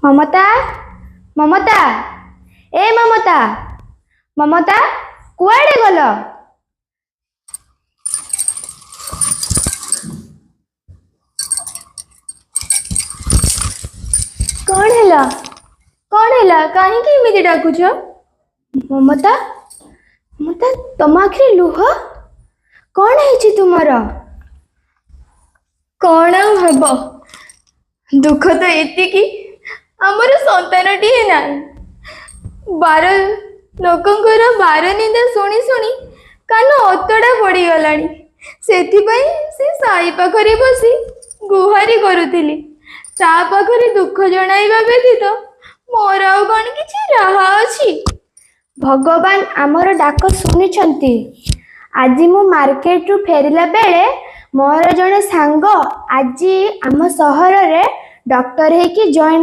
ममता ममता ए ममता ममता कुआडे गल। कौन है कहीं डाकुच ममता ममता तुम आखिरे लुह कौन है तुमर। कौन हम दुख तो एति आमर संतानटी ना बार लोकंकर बार निंदा शुणी शुणी कान अतड़ा पड़ी गलानी से साई पाखरे बसी गुहारी करुली ता पाखरे दुख जणाइबा व्यतीत मोर आउ कौन किछि राहा अछि। भगवान आमर डाक शुनिछंती। आज मु मार्केट रु फेरिला बेले मोर जने सांग आज आम सहर रे डॉक्टर है कि जॉइन